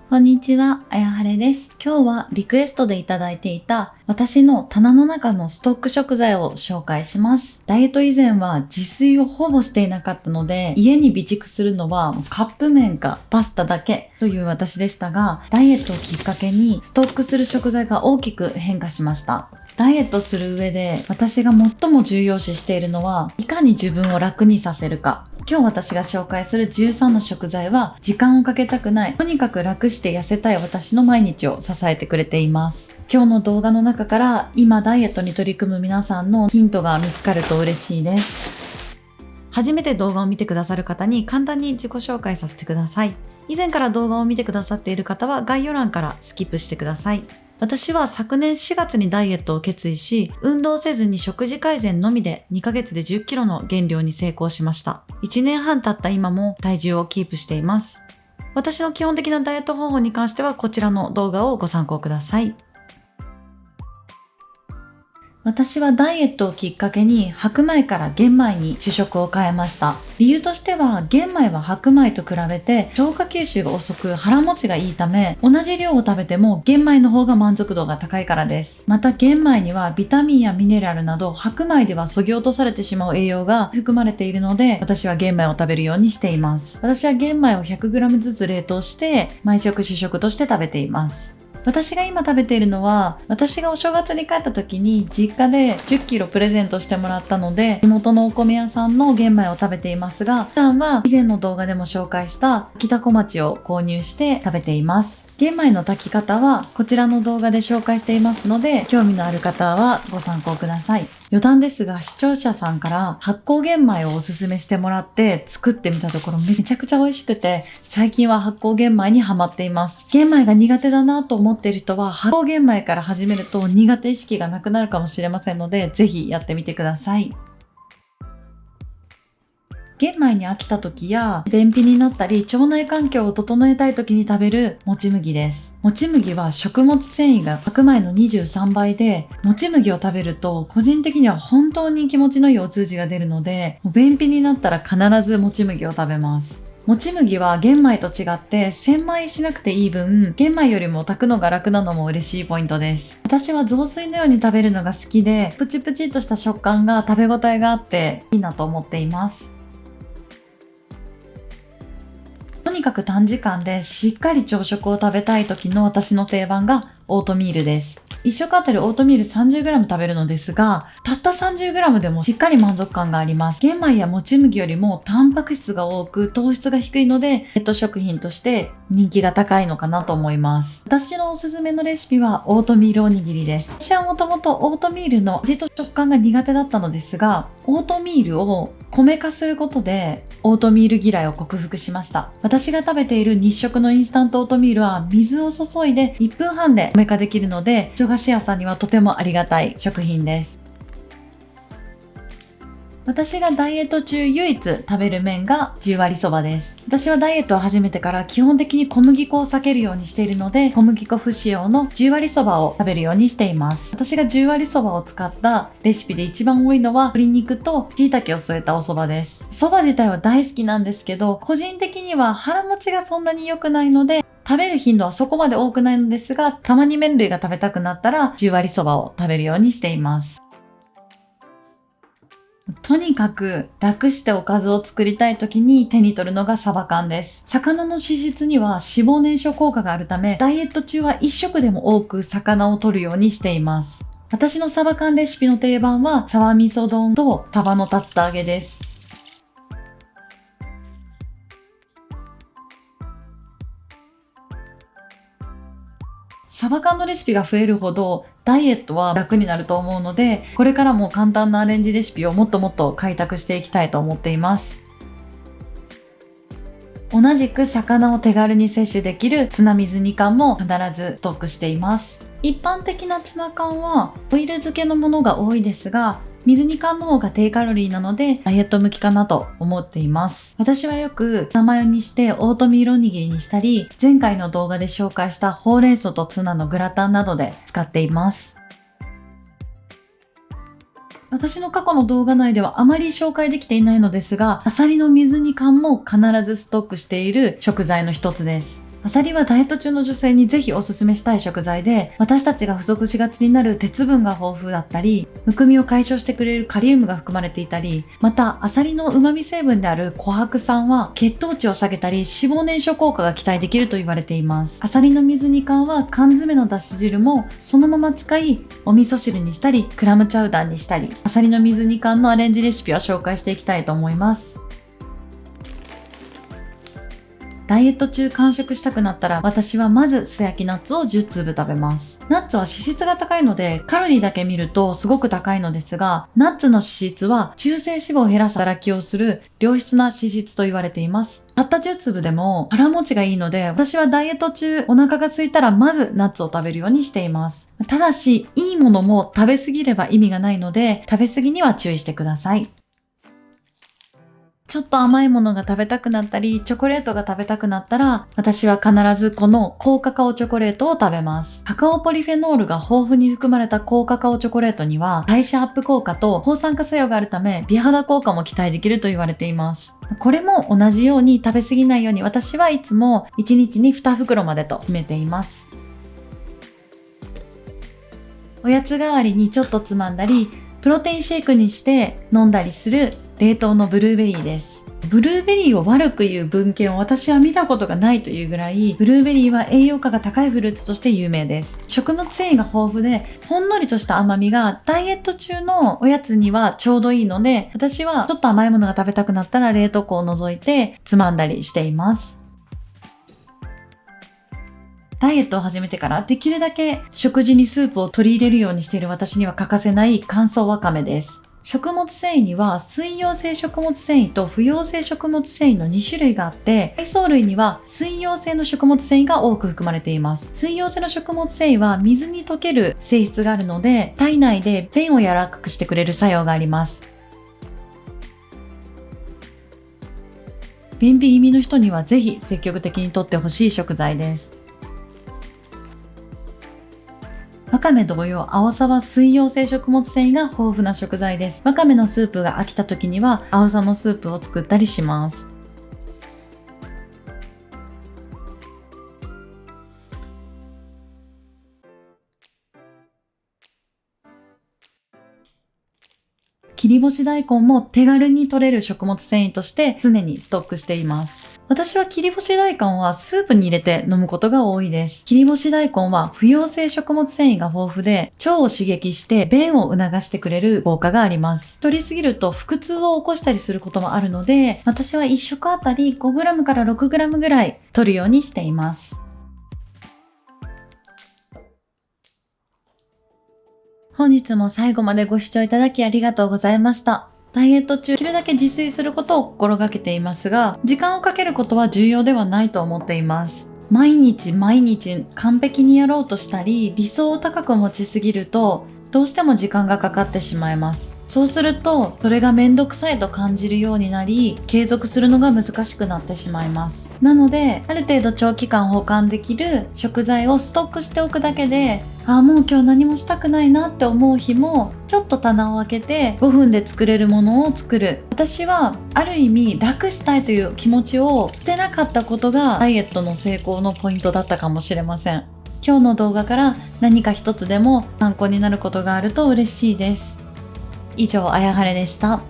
こんにちは、あやはれです。今日はリクエストでいただいていた私の棚の中のストック食材を紹介します。ダイエット以前は自炊をほぼしていなかったので、家に備蓄するのはカップ麺かパスタだけという私でしたが、ダイエットをきっかけにストックする食材が大きく変化しました。ダイエットする上で私が最も重要視しているのは、いかに自分を楽にさせるか。今日私が紹介する13の食材は時間をかけたくない、とにかく楽して痩せたい私の毎日を支えてくれています。今日の動画の中から今ダイエットに取り組む皆さんのヒントが見つかると嬉しいです。初めて動画を見てくださる方に簡単に自己紹介させてください。以前から動画を見てくださっている方は概要欄からスキップしてください。私は昨年4月にダイエットを決意し、運動せずに食事改善のみで2ヶ月で10キロの減量に成功しました。1年半経った今も体重をキープしています。私の基本的なダイエット方法に関してはこちらの動画をご参考ください。私はダイエットをきっかけに白米から玄米に主食を変えました。理由としては玄米は白米と比べて消化吸収が遅く腹持ちがいいため、同じ量を食べても玄米の方が満足度が高いからです。また玄米にはビタミンやミネラルなど白米では削ぎ落とされてしまう栄養が含まれているので、私は玄米を食べるようにしています。私は玄米を 100g ずつ冷凍して毎食主食として食べています。私が今食べているのは、私がお正月に帰った時に実家で10キロプレゼントしてもらったので、地元のお米屋さんの玄米を食べていますが、普段は以前の動画でも紹介した北小町を購入して食べています。玄米の炊き方はこちらの動画で紹介していますので、興味のある方はご参考ください。余談ですが、視聴者さんから発酵玄米をおすすめしてもらって作ってみたところめちゃくちゃ美味しくて、最近は発酵玄米にハマっています。玄米が苦手だなと思っている人は発酵玄米から始めると苦手意識がなくなるかもしれませんので、ぜひやってみてください。玄米に飽きた時や便秘になったり腸内環境を整えたい時に食べるもち麦です。もち麦は食物繊維が白米の23倍で、もち麦を食べると個人的には本当に気持ちのいいお通じが出るので、便秘になったら必ずもち麦を食べます。もち麦は玄米と違って千枚しなくていい分、玄米よりも炊くのが楽なのも嬉しいポイントです。私は雑炊のように食べるのが好きで、プチプチっとした食感が食べ応えがあっていいなと思っています。とにかく短時間でしっかり朝食を食べたい時の私の定番がオートミールです。1食あたりオートミール 30g 食べるのですが、たった 30g でもしっかり満足感があります。玄米やもち麦よりもタンパク質が多く糖質が低いので、ペット食品として人気が高いのかなと思います。私のおすすめのレシピはオートミールおにぎりです。私はもともとオートミールの味と食感が苦手だったのですが、オートミールを米化することでオートミール嫌いを克服しました。私が食べている日食のインスタントオートミールは水を注いで1分半で米化できるので、忙しい朝にはとてもありがたい食品です。私がダイエット中唯一食べる麺が十割そばです。私はダイエットを始めてから基本的に小麦粉を避けるようにしているので、小麦粉不使用の十割そばを食べるようにしています。私が十割そばを使ったレシピで一番多いのは鶏肉と椎茸を添えたお蕎麦です。蕎麦自体は大好きなんですけど、個人的には腹持ちがそんなに良くないので、食べる頻度はそこまで多くないのですが、たまに麺類が食べたくなったら十割そばを食べるようにしています。とにかく楽しておかずを作りたい時に手に取るのがサバ缶です。魚の脂質には脂肪燃焼効果があるため、ダイエット中は一食でも多く魚を取るようにしています。私のサバ缶レシピの定番はサバ味噌丼とサバの竜田揚げです。サバ缶のレシピが増えるほどダイエットは楽になると思うので、これからも簡単なアレンジレシピをもっともっと開拓していきたいと思っています。同じく魚を手軽に摂取できるツナ水煮缶も必ずストックしています。一般的なツナ缶はオイル漬けのものが多いですが、水煮缶の方が低カロリーなのでダイエット向きかなと思っています。私はよくツナマヨにしてオートミールおにぎりにしたり、前回の動画で紹介したほうれん草とツナのグラタンなどで使っています。私の過去の動画内ではあまり紹介できていないのですが、アサリの水煮缶も必ずストックしている食材の一つです。アサリはダイエット中の女性にぜひおすすめしたい食材で、私たちが不足しがちになる鉄分が豊富だったり、むくみを解消してくれるカリウムが含まれていたり、またアサリの旨味成分であるコハク酸は血糖値を下げたり脂肪燃焼効果が期待できると言われています。アサリの水煮缶は缶詰のだし汁もそのまま使い、お味噌汁にしたりクラムチャウダーにしたり、アサリの水煮缶のアレンジレシピを紹介していきたいと思います。ダイエット中間食したくなったら、私はまず素焼きナッツを10粒食べます。ナッツは脂質が高いのでカロリーだけ見るとすごく高いのですが、ナッツの脂質は中性脂肪を減らす働きをする良質な脂質と言われています。たった10粒でも腹持ちがいいので、私はダイエット中お腹が空いたらまずナッツを食べるようにしています。ただしいいものも食べ過ぎれば意味がないので、食べ過ぎには注意してください。ちょっと甘いものが食べたくなったり、チョコレートが食べたくなったら、私は必ずこの高カカオチョコレートを食べます。カカオポリフェノールが豊富に含まれた高カカオチョコレートには、代謝アップ効果と抗酸化作用があるため、美肌効果も期待できると言われています。これも同じように食べ過ぎないように、私はいつも1日に2袋までと決めています。おやつ代わりにちょっとつまんだり、プロテインシェイクにして飲んだりする冷凍のブルーベリーです。ブルーベリーを悪く言う文献を私は見たことがないというぐらい、ブルーベリーは栄養価が高いフルーツとして有名です。食物繊維が豊富で、ほんのりとした甘みがダイエット中のおやつにはちょうどいいので、私はちょっと甘いものが食べたくなったら冷凍庫を除いてつまんだりしています。ダイエットを始めてからできるだけ食事にスープを取り入れるようにしている私には欠かせない乾燥わかめです。食物繊維には水溶性食物繊維と不溶性食物繊維の2種類があって、海藻類には水溶性の食物繊維が多く含まれています。水溶性の食物繊維は水に溶ける性質があるので、体内で便を柔らかくしてくれる作用があります。便秘気味の人にはぜひ積極的にとってほしい食材です。わかめ同様、アオサは水溶性食物繊維が豊富な食材です。わかめのスープが飽きた時には、アオサのスープを作ったりします。切り干し大根も手軽に摂れる食物繊維として常にストックしています。私は切り干し大根はスープに入れて飲むことが多いです。切り干し大根は不溶性食物繊維が豊富で、腸を刺激して便を促してくれる効果があります。摂りすぎると腹痛を起こしたりすることもあるので、私は1食あたり 5g から 6g ぐらい摂るようにしています。本日も最後までご視聴いただきありがとうございました。ダイエット中、できるだけ自炊することを心がけていますが、時間をかけることは重要ではないと思っています。毎日完璧にやろうとしたり、理想を高く持ちすぎると、どうしても時間がかかってしまいます。そうすると、それがめんどくさいと感じるようになり、継続するのが難しくなってしまいます。なので、ある程度長期間保管できる食材をストックしておくだけで、もう今日何もしたくないなって思う日も、ちょっと棚を開けて5分で作れるものを作る。私はある意味楽したいという気持ちを捨てなかったことがダイエットの成功のポイントだったかもしれません。今日の動画から何か一つでも参考になることがあると嬉しいです。以上、あやはれでした。